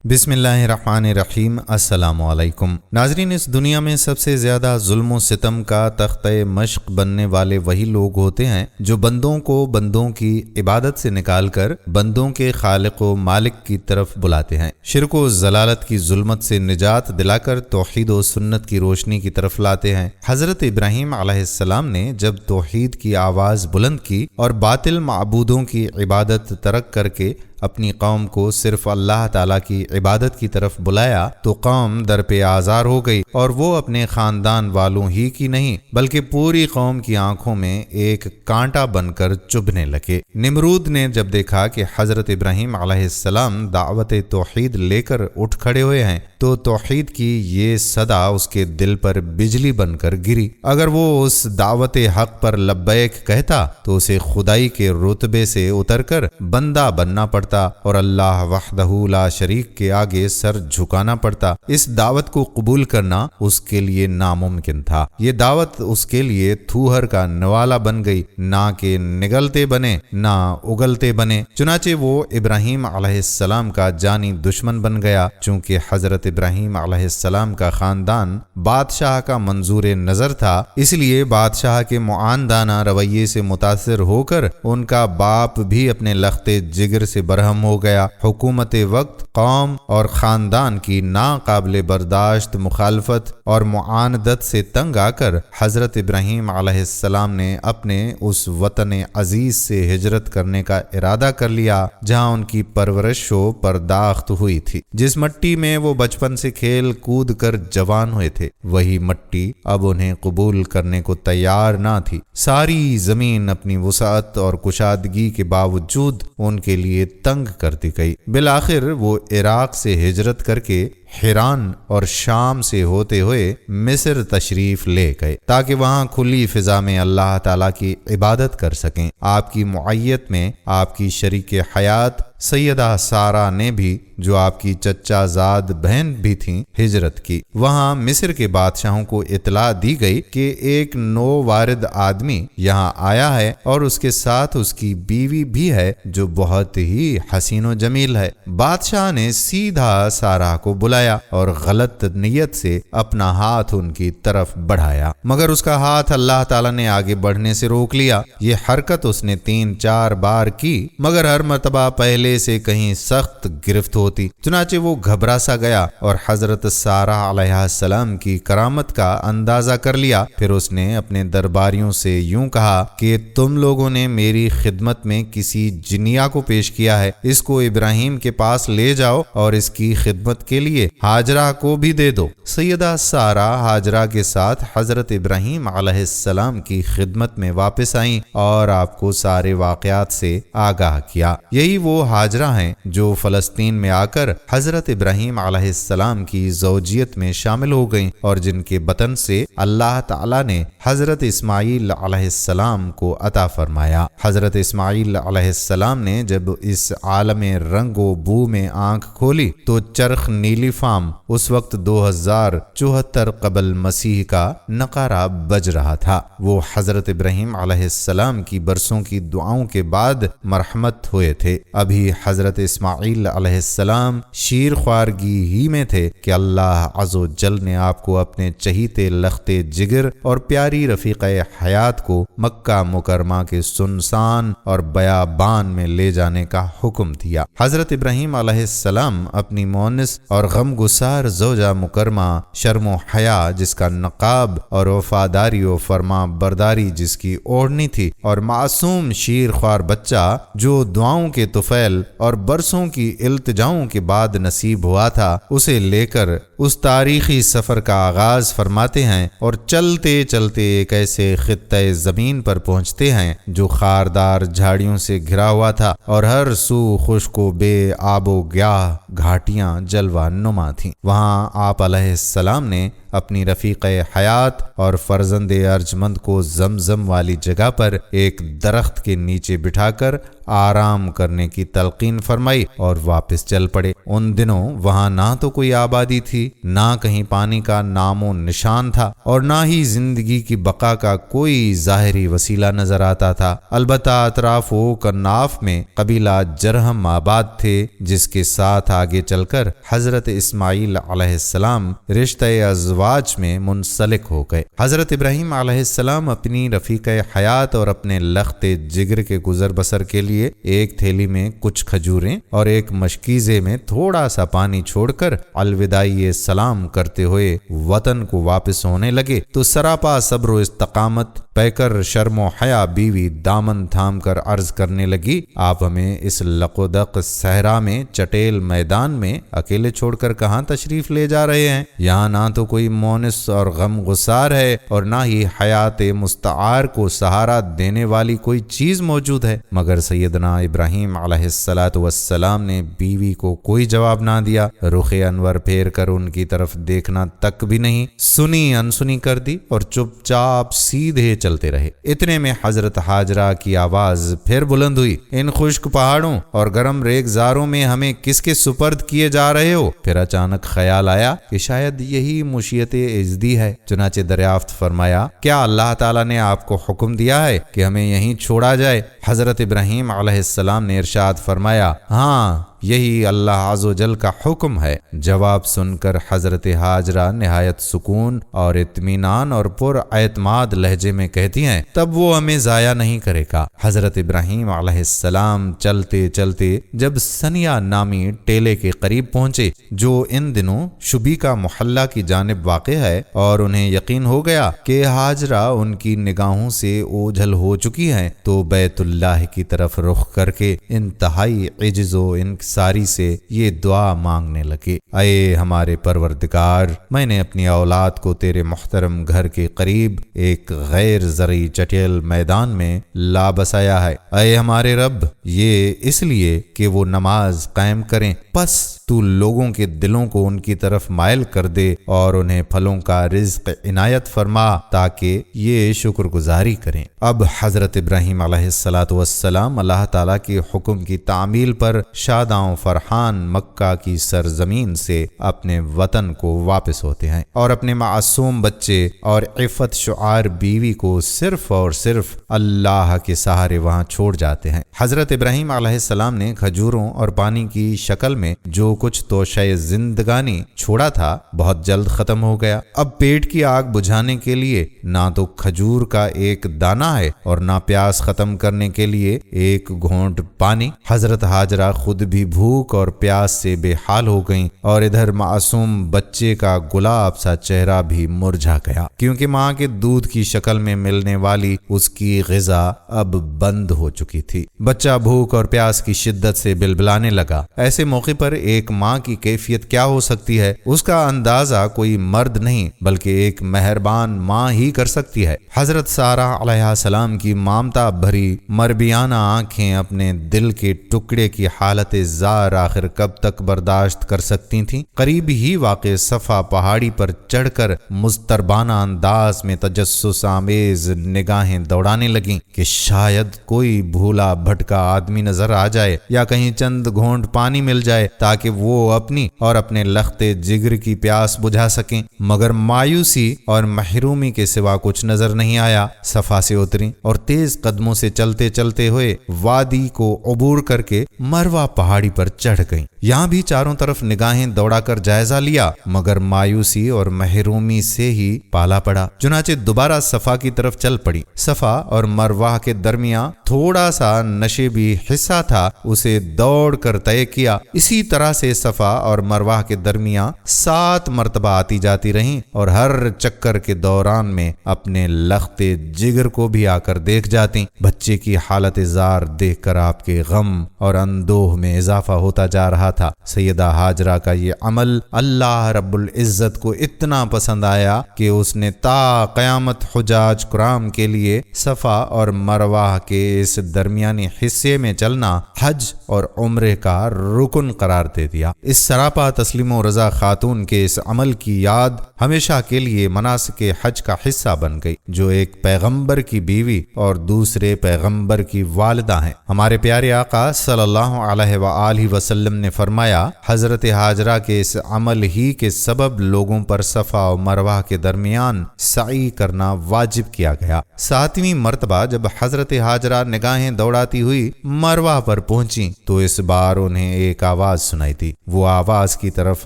بسم اللہ الرحمن الرحیم۔ السلام علیکم ناظرین، اس دنیا میں سب سے زیادہ ظلم و ستم کا تختہ مشق بننے والے وہی لوگ ہوتے ہیں جو بندوں کو بندوں کی عبادت سے نکال کر بندوں کے خالق و مالک کی طرف بلاتے ہیں، شرک و ضلالت کی ظلمت سے نجات دلا کر توحید و سنت کی روشنی کی طرف لاتے ہیں۔ حضرت ابراہیم علیہ السلام نے جب توحید کی آواز بلند کی اور باطل معبودوں کی عبادت ترک کر کے اپنی قوم کو صرف اللہ تعالیٰ کی عبادت کی طرف بلایا تو قوم در پہ آزار ہو گئی، اور وہ اپنے خاندان والوں ہی کی نہیں بلکہ پوری قوم کی آنکھوں میں ایک کانٹا بن کر چبھنے لگے۔ نمرود نے جب دیکھا کہ حضرت ابراہیم علیہ السلام دعوت توحید لے کر اٹھ کھڑے ہوئے ہیں تو توحید کی یہ صدا اس کے دل پر بجلی بن کر گری۔ اگر وہ اس دعوت حق پر لبیک کہتا تو اسے خدائی کے رتبے سے اتر کر بندہ بننا پڑتا اور اللہ وحدہ لا شریک کے آگے سر جھکانا پڑتا۔ اس دعوت کو قبول کرنا اس کے لیے ناممکن تھا۔ یہ دعوت اس کے لیے تھوہر کا نوالا بن گئی، نہ کہ نگلتے بنے نہ اگلتے بنے۔ چنانچہ وہ ابراہیم علیہ السلام کا جانی دشمن بن گیا۔ چونکہ حضرت ابراہیم علیہ السلام کا خاندان بادشاہ کا منظور نظر تھا، اس لیے بادشاہ کے معاندانہ رویے سے متاثر ہو کر ان کا باپ بھی اپنے لخت جگر سے برہم ہو گیا۔ حکومت وقت قوم اور خاندان کی ناقابل برداشت مخالفت اور معاندت سے تنگ آ کر حضرت ابراہیم علیہ السلام نے اپنے اس وطن عزیز سے ہجرت کرنے کا ارادہ کر لیا جہاں ان کی پرورش و پرداخت ہوئی تھی۔ جس مٹی میں وہ بچپن سے کھیل کود کر جوان ہوئے تھے، وہی مٹی اب انہیں قبول کرنے کو تیار نہ تھی۔ ساری زمین اپنی وسعت اور کشادگی کے باوجود ان کے لیے تنگ کرتی گئی۔ بالآخر وہ عراق سے ہجرت کر کے حران اور شام سے ہوتے ہوئے مصر تشریف لے گئے تاکہ وہاں کھلی فضا میں اللہ تعالیٰ کی عبادت کر سکیں۔ آپ کی معیت میں آپ کی شریک حیات سیدہ سارہ نے بھی، جو آپ کی چچا زاد بہن بھی تھیں، ہجرت کی۔ وہاں مصر کے بادشاہوں کو اطلاع دی گئی کہ ایک نو وارد آدمی یہاں آیا ہے اور اس کے ساتھ اس کی بیوی بھی ہے جو بہت ہی حسین و جمیل ہے۔ بادشاہ نے سیدھا سارہ کو بلایا اور غلط نیت سے اپنا ہاتھ ان کی طرف بڑھایا، مگر اس کا ہاتھ اللہ تعالیٰ نے آگے بڑھنے سے روک لیا۔ یہ حرکت اس نے 3-4 بار کی، مگر ہر مرتبہ پہلے سے کہیں سخت گرفت ہوتی۔ چنانچہ وہ گھبرا سا گیا اور حضرت سارہ علیہ السلام کی کرامت کا اندازہ کر لیا۔ پھر اس نے اپنے درباریوں سے یوں کہا کہ تم لوگوں نے میری خدمت میں کسی جنیا کو پیش کیا ہے، اس کو ابراہیم کے پاس لے جاؤ اور اس کی خدمت کے لیے ہاجرہ کو بھی دے دو۔ سیدہ سارہ ہاجرہ کے ساتھ حضرت ابراہیم علیہ السلام کی خدمت میں واپس آئیں اور آپ کو سارے واقعات سے آگاہ کیا۔ یہی وہ ہاجرہ ہیں جو فلسطین میں آ کر حضرت ابراہیم علیہ السلام کی زوجیت میں شامل ہو گئیں اور جن کے بطن سے اللہ تعالیٰ نے حضرت اسماعیل علیہ السلام کو عطا فرمایا۔ حضرت اسماعیل علیہ السلام نے جب اس عالم رنگ و بو میں آنکھ کھولی تو چرخ نیلی فام اس وقت 2074 قبل مسیح کا نقارہ بج رہا تھا۔ وہ حضرت ابراہیم علیہ السلام کی برسوں کی دعاؤں کے بعد مرحمت ہوئے تھے۔ ابھی حضرت اسماعیل علیہ السلام شیر خوارگی ہی میں تھے کہ اللہ عز و جل نے آپ کو اپنے چہیتے لخت جگر اور پیاری رفیقہ حیات کو مکہ مکرمہ کے سنسان اور بیابان میں لے جانے کا حکم دیا۔ حضرت ابراہیم علیہ السلام اپنی مونس اور غم گسار زوجہ مکرمہ شرم و حیا جس کا نقاب اور وفاداری و فرما برداری جس کی اوڑھنی تھی، اور معصوم شیر خوار بچہ جو دعاؤں کے طفیل اور برسوں کی التجاؤں کے بعد نصیب ہوا تھا، اسے لے کر اس تاریخی سفر کا آغاز فرماتے ہیں اور چلتے چلتے ایک ایسے خطۂ زمین پر پہنچتے ہیں جو خاردار جھاڑیوں سے گھرا ہوا تھا اور ہر سو خشک و بے آب و گیاہ گھاٹیاں جلوہ نما تھیں۔ وہاں آپ علیہ السلام نے اپنی رفیق حیات اور فرزند ارجمند کو زمزم والی جگہ پر ایک درخت کے نیچے بٹھا کر آرام کرنے کی تلقین فرمائی اور واپس چل پڑے۔ ان دنوں وہاں نہ تو کوئی آبادی تھی، نہ کہیں پانی کا نام و نشان تھا، اور نہ ہی زندگی کی بقا کا کوئی ظاہری وسیلہ نظر آتا تھا۔ البتہ اطراف و کناف میں قبیلہ جرہم آباد تھے، جس کے ساتھ آگے چل کر حضرت اسماعیل علیہ السلام رشتہ ازواج میں منسلک ہو گئے۔ حضرت ابراہیم علیہ السلام اپنی رفیق حیات اور اپنے لخت جگر کے گزر بسر کے لیے ایک تھیلی میں کچھ کھجوریں اور ایک مشکیزے میں تھوڑا سا پانی چھوڑ کر الوداعی سلام کرتے ہوئے وطن کو واپس ہونے لگے تو سراپا صبر و استقامت پیکر شرم و حیا بیوی دامن تھام کر عرض کرنے لگی، آپ ہمیں اس لقودق صحرا میں چٹیل میدان میں اکیلے چھوڑ کر کہاں تشریف لے جا رہے ہیں؟ یہاں نہ تو کوئی مونس اور غم گسار ہے اور نہ ہی حیات مستعار کو سہارا دینے والی کوئی چیز موجود ہے۔ مگر سیدنا ابراہیم علیہ السلام نے بیوی کو کوئی جواب نہ دیا، رخ انور پھیر کر ان کی طرف دیکھنا تک بھی نہیں، سنی انسنی کر دی اور چپ چاپ سیدھے چلتے رہے۔ اتنے میں حضرت ہاجرہ کی آواز پھر بلند ہوئی، ان خشک پہاڑوں اور گرم ریگزاروں میں ہمیں کس کے سپرد کیے جا رہے ہو؟ پھر اچانک خیال آیا کہ شاید یہی مشیت ازدی ہے، چنانچہ دریافت فرمایا، کیا اللہ تعالیٰ نے آپ کو حکم دیا ہے کہ ہمیں یہیں چھوڑا جائے؟ حضرت ابراہیم علیہ السلام نے ارشاد فرمایا، ہاں یہی اللہ عز و جل کا حکم ہے۔ جواب سن کر حضرت ہاجرہ نہایت سکون اور اطمینان اور پر اعتماد لہجے میں کہتی ہیں، تب وہ ہمیں ضائع نہیں کرے گا۔ حضرت ابراہیم علیہ السلام چلتے چلتے جب سنیا نامی ٹیلے کے قریب پہنچے جو ان دنوں شبی کا محلہ کی جانب واقع ہے، اور انہیں یقین ہو گیا کہ ہاجرہ ان کی نگاہوں سے اوجھل ہو چکی ہیں، تو بیت اللہ کی طرف رخ کر کے انتہائی عجز و ساری سے یہ دعا مانگنے لگے، اے ہمارے پروردگار، میں نے اپنی اولاد کو تیرے محترم گھر کے قریب ایک غیر زرعی چٹیل میدان میں لا بسایا ہے۔ اے ہمارے رب، یہ اس لیے کہ وہ نماز قائم کریں، پس تو لوگوں کے دلوں کو ان کی طرف مائل کر دے اور انہیں پھلوں کا رزق عنایت فرما تاکہ یہ شکر گزاری کریں۔ اب حضرت ابراہیم علیہ السلام اللہ تعالیٰ کے حکم کی تعمیل پر شاداں و فرحان مکہ کی سرزمین سے اپنے وطن کو واپس ہوتے ہیں اور اپنے معصوم بچے اور عفت شعار بیوی کو صرف اور صرف اللہ کے سہارے وہاں چھوڑ جاتے ہیں۔ حضرت ابراہیم علیہ السلام نے کھجوروں اور پانی کی شکل میں جو کچھ توشہ زندگانی چھوڑا تھا بہت جلد ختم ہو گیا۔ اب پیٹ کی آگ بجھانے کے لیے نہ تو کھجور کا ایک دانہ ہے اور نہ پیاس ختم کرنے کے لیے ایک گھونٹ پانی۔ حضرت ہاجرہ خود بھی بھوک اور پیاس سے بے حال ہو گئیں، اور ادھر معصوم بچے کا گلاب سا چہرہ بھی مرجھا گیا، کیونکہ ماں کے دودھ کی شکل میں ملنے والی اس کی غذا اب بند ہو چکی تھی۔ بچہ بھوک اور پیاس کی شدت سے بلبلانے لگا۔ ایسے موقع پر ایک ماں کی کیفیت کیا ہو سکتی ہے، اس کا اندازہ کوئی مرد نہیں بلکہ ایک مہربان ماں ہی کر سکتی ہے۔ حضرت سارہ علیہ السلام کی مامتا بھری مربیانہ آنکھیں اپنے دل کے ٹکڑے کی حالت زار آخر کب تک برداشت کر سکتی تھیں؟ قریب ہی واقع صفا پہاڑی پر چڑھ کر مضطربانہ انداز میں تجسس آمیز نگاہیں دوڑانے لگیں کہ شاید کوئی بھولا بھٹکا آدمی نظر آ جائے یا کہیں چند گھونٹ پانی مل جائے تاکہ وہ اپنی اور اپنے لخت جگر کی پیاس بجھا سکیں، مگر مایوسی اور محرومی کے سوا کچھ نظر نہیں آیا۔ صفا سے اتریں اور تیز قدموں سے چلتے چلتے ہوئے وادی کو عبور کر کے مروہ پہاڑی پر چڑھ گئیں۔ یہاں بھی چاروں طرف نگاہیں دوڑا کر جائزہ لیا، مگر مایوسی اور محرومی سے ہی پالا پڑا۔ چنانچہ دوبارہ صفا کی طرف چل پڑی۔ صفا اور مروہ کے درمیان تھوڑا سا نشیبی حصہ تھا، اسے دوڑ کر طے کیا۔ اسی طرح سے صفا اور مروہ کے درمیان 7 مرتبہ آتی جاتی رہیں اور ہر چکر کے دوران میں اپنے لخت جگر کو بھی آ کر دیکھ جاتی۔ بچے کی حالت زار دیکھ کر آپ کے غم اور اندوہ میں اضافہ ہوتا جا رہا رہا تھا۔ سیدہ ہاجرہ کا یہ عمل اللہ رب العزت کو اتنا پسند آیا کہ اس نے تا قیامت حجاج کرام کے لیے صفا اور مروہ کے اس درمیانی حصے میں چلنا حج اور عمرے کا رکن قرار دے دیا۔ اس سراپا تسلیم و رضا خاتون کے اس عمل کی یاد ہمیشہ کے لیے مناسک حج کا حصہ بن گئی، جو ایک پیغمبر کی بیوی اور دوسرے پیغمبر کی والدہ ہیں۔ ہمارے پیارے آقا صلی اللہ علیہ وآلہ وسلم نے فرمایا، حضرت ہاجرہ کے اس عمل ہی کے سبب لوگوں پر صفا و مروہ کے درمیان سعی کرنا واجب کیا گیا۔ 7ویں مرتبہ جب حضرت ہاجرہ نگاہیں دوڑاتی ہوئی مروہ پر پہنچی تو اس بار انہیں ایک آواز سنائی تھی۔ وہ آواز کی طرف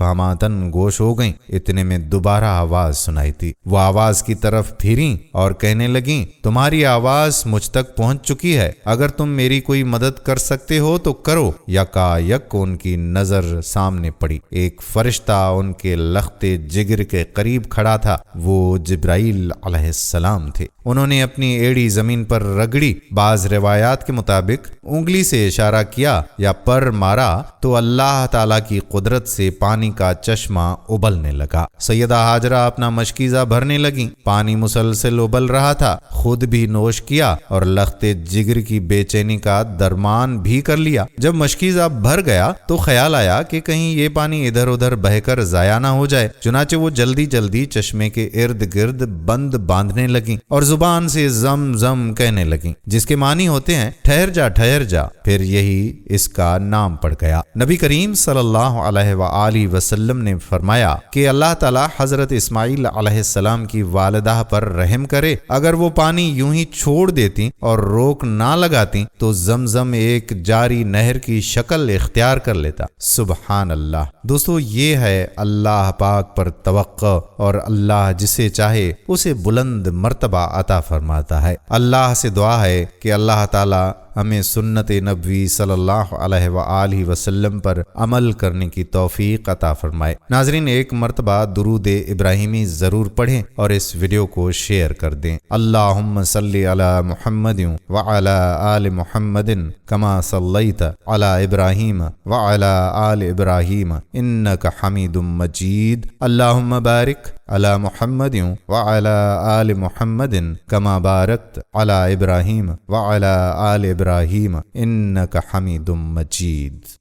ہماتن گوش ہو گئیں، اتنے میں دوبارہ آواز سنائی تھی۔ وہ آواز کی طرف پھریں اور کہنے لگیں، تمہاری آواز مجھ تک پہنچ چکی ہے، اگر تم میری کوئی مدد کر سکتے ہو تو کرو۔ یکا یک ان کی نظر سامنے پڑی، ایک فرشتہ ان کے لخت جگر کے قریب کھڑا تھا۔ وہ جبرائیل علیہ السلام تھے۔ انہوں نے اپنی ایڑی زمین پر رگڑی، بعض روایات کے مطابق انگلی سے اشارہ کیا یا پر مارا تو اللہ تعالیٰ کی قدرت سے پانی کا چشمہ ابلنے لگا۔ سیدہ ہاجرہ اپنا مشکیزہ بھرنے لگیں، پانی مسلسل ابل رہا تھا، خود بھی نوش کیا اور لخت جگر کی بے چینی کا درمان بھی کر لیا۔ جب مشکیزہ بھر گیا تو خیال آیا کہ کہیں یہ پانی ادھر ادھر بہہ کر ضائع نہ ہو جائے، چنانچہ وہ جلدی جلدی چشمے کے ارد گرد بند باندھنے لگیں اور زبان سے زم زم کہنے لگیں، جس کے معنی ہوتے ہیں ٹھہر جا ٹھہر جا۔ پھر یہی اس کا نام پڑ گیا۔ نبی کریم صلی اللہ علیہ وآلہ وسلم نے فرمایا کہ اللہ تعالیٰ حضرت اسماعیل علیہ السلام کی والدہ پر رحم کرے، اگر وہ پانی یوں ہی چھوڑ دیتی اور روک نہ لگاتی تو زمزم ایک جاری نہر کی شکل اختیار کر لیتا۔ سبحان اللہ۔ دوستو، یہ ہے اللہ پاک پر توقع، اور اللہ جسے چاہے اسے بلند مرتبہ عطا فرماتا ہے۔ اللہ سے دعا ہے کہ اللہ تعالیٰ ہمیں سنت نبوی صلی اللہ علیہ وآلہ وسلم پر عمل کرنے کی توفیق عطا فرمائے۔ ناظرین، ایک مرتبہ درود ابراہیمی ضرور پڑھیں اور اس ویڈیو کو شیئر کر دیں۔ اللہم صلی علی محمد وعلی آل محمد کما صلیت علی ابراہیم وعلی آل ابراہیم انک حمید مجید۔ اللہم بارک علی محمد وعلی آل محمد کما بارکت علی ابراہیم وعلی آل ابراہیم انک حمید مجید۔